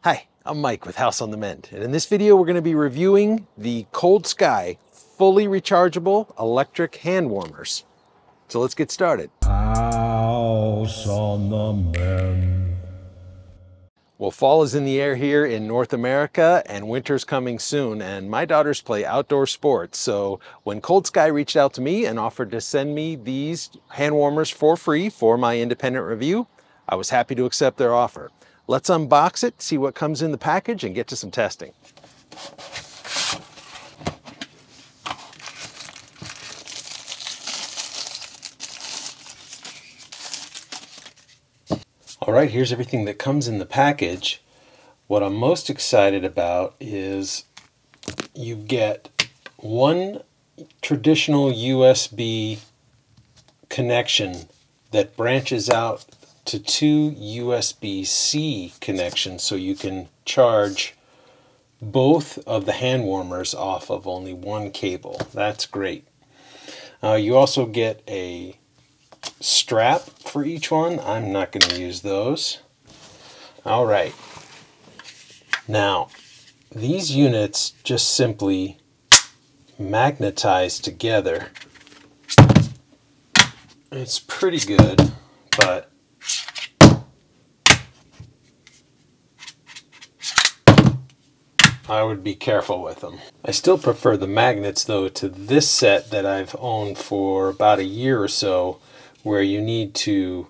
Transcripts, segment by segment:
Hi, I'm Mike with House on the Mend, and in this video we're going to be reviewing the coldSky fully rechargeable electric hand warmers. So let's get started. House on the Mend. Well, fall is in the air here in North America and winter's coming soon, and my daughters play outdoor sports. So when coldSky reached out to me and offered to send me these hand warmers for free for my independent review, I was happy to accept their offer. Let's unbox it, see what comes in the package, and get to some testing. All right, here's everything that comes in the package. What I'm most excited about is you get one traditional USB connection that branches out to two USB-C connections, so you can charge both of the hand warmers off of only one cable. That's great. You also get a strap for each one. I'm not going to use those. All right. Now, these units just simply magnetize together. It's pretty good, but I would be careful with them. I still prefer the magnets though to this set that I've owned for about a year or so, where you need to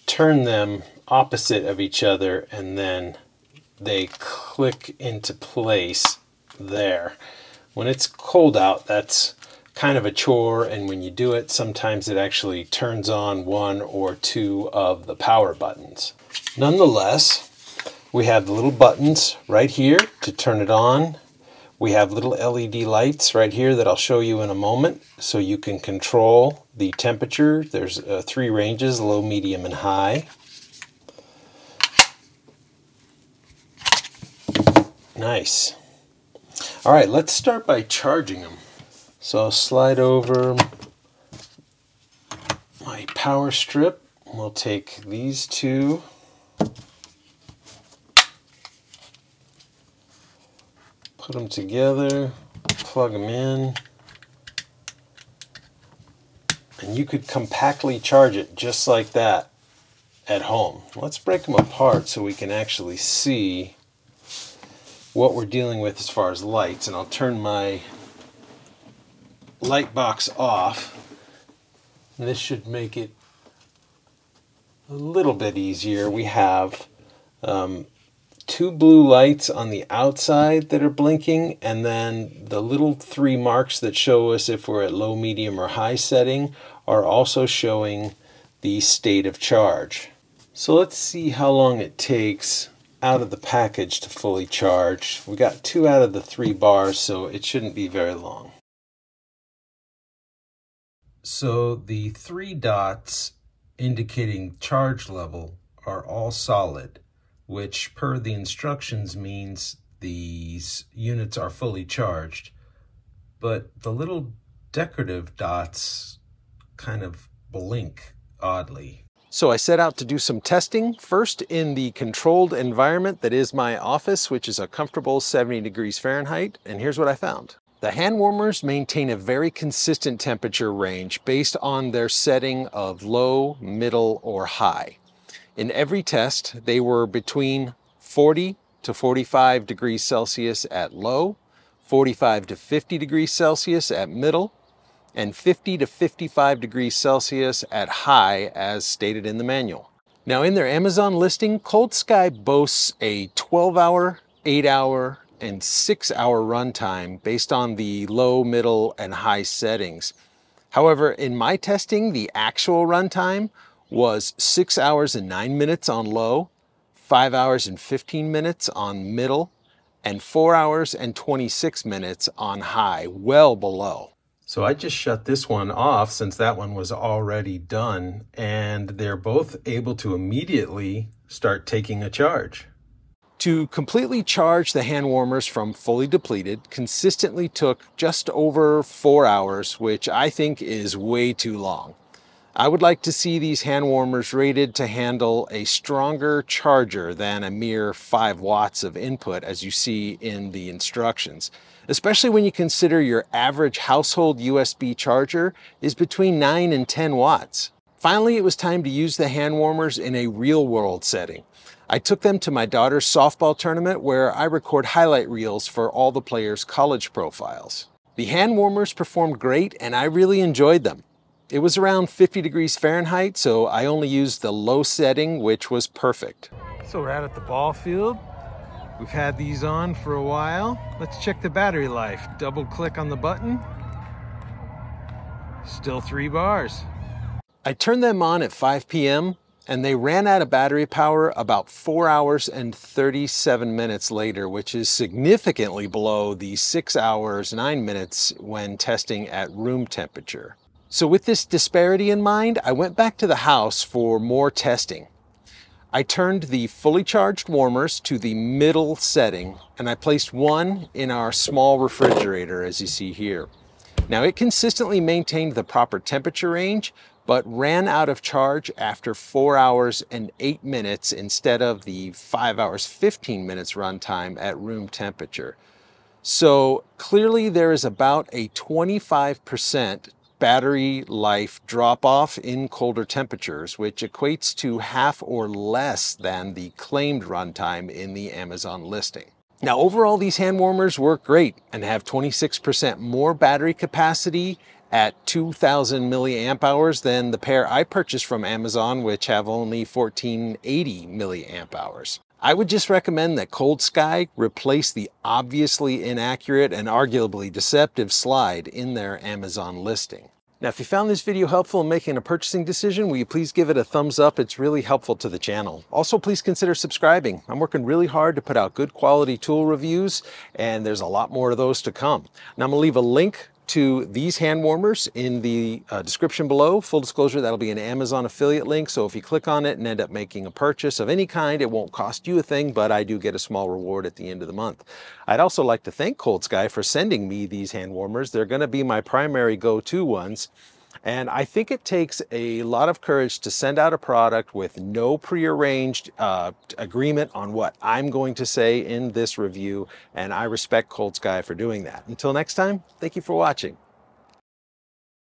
turn them opposite of each other and then they click into place there. When it's cold out, that's kind of a chore, and when you do it, sometimes it actually turns on one or two of the power buttons. Nonetheless, we have the little buttons right here to turn it on. We have little LED lights right here that I'll show you in a moment, so you can control the temperature. There's 3 ranges, low, medium, and high. Nice. All right, let's start by charging them. So I'll slide over my power strip. We'll take these two. Put them together, plug them in, and you could compactly charge it just like that at home. Let's break them apart so we can actually see what we're dealing with as far as lights. And I'll turn my light box off. And this should make it a little bit easier. We have 2 blue lights on the outside that are blinking, and then the little 3 marks that show us if we're at low, medium, or high setting are also showing the state of charge. So let's see how long it takes out of the package to fully charge. We got 2 out of the 3 bars, so it shouldn't be very long. So the 3 dots indicating charge level are all solid, which per the instructions means these units are fully charged. But the little decorative dots kind of blink oddly. So I set out to do some testing, first in the controlled environment that is my office, which is a comfortable 70 degrees Fahrenheit, and here's what I found. The hand warmers maintain a very consistent temperature range based on their setting of low, middle, or high. In every test, they were between 40 to 45 degrees Celsius at low, 45 to 50 degrees Celsius at middle, and 50 to 55 degrees Celsius at high, as stated in the manual. Now, in their Amazon listing, coldSky boasts a 12-hour, 8-hour, and 6-hour runtime based on the low, middle, and high settings. However, in my testing, the actual runtime was 6 hours and 9 minutes on low, 5 hours and 15 minutes on middle, and 4 hours and 26 minutes on high, well below. So I just shut this one off since that one was already done, and they're both able to immediately start taking a charge. To completely charge the hand warmers from fully depleted consistently took just over 4 hours, which I think is way too long. I would like to see these hand warmers rated to handle a stronger charger than a mere 5 watts of input, as you see in the instructions, especially when you consider your average household USB charger is between 9 and 10 watts. Finally, it was time to use the hand warmers in a real-world setting. I took them to my daughter's softball tournament where I record highlight reels for all the players' college profiles. The hand warmers performed great and I really enjoyed them. It was around 50 degrees Fahrenheit, so I only used the low setting, which was perfect. So we're out at the ball field. We've had these on for a while. Let's check the battery life. Double click on the button. Still 3 bars. I turned them on at 5 p.m. and they ran out of battery power about 4 hours and 37 minutes later, which is significantly below the 6 hours, 9 minutes when testing at room temperature. So with this disparity in mind, I went back to the house for more testing. I turned the fully charged warmers to the middle setting and I placed one in our small refrigerator, as you see here. Now it consistently maintained the proper temperature range, but ran out of charge after 4 hours and 8 minutes instead of the 5 hours 15 minutes runtime at room temperature. So clearly there is about a 25% battery life drop-off in colder temperatures, which equates to half or less than the claimed runtime in the Amazon listing. Now overall, these hand warmers work great and have 26% more battery capacity at 2000 milliamp hours than the pair I purchased from Amazon, which have only 1480 milliamp hours. I would just recommend that coldSky replace the obviously inaccurate and arguably deceptive slide in their Amazon listing. Now, if you found this video helpful in making a purchasing decision, will you please give it a thumbs up? It's really helpful to the channel. Also, please consider subscribing. I'm working really hard to put out good quality tool reviews, and there's a lot more of those to come. Now, I'm gonna leave a link to these hand warmers in the description below. Full disclosure, that'll be an Amazon affiliate link, so if you click on it and end up making a purchase of any kind, it won't cost you a thing, but I do get a small reward at the end of the month. I'd also like to thank coldSky for sending me these hand warmers. They're gonna be my primary go-to ones. And I think it takes a lot of courage to send out a product with no prearranged agreement on what I'm going to say in this review, and I respect coldSky for doing that. Until next time, thank you for watching.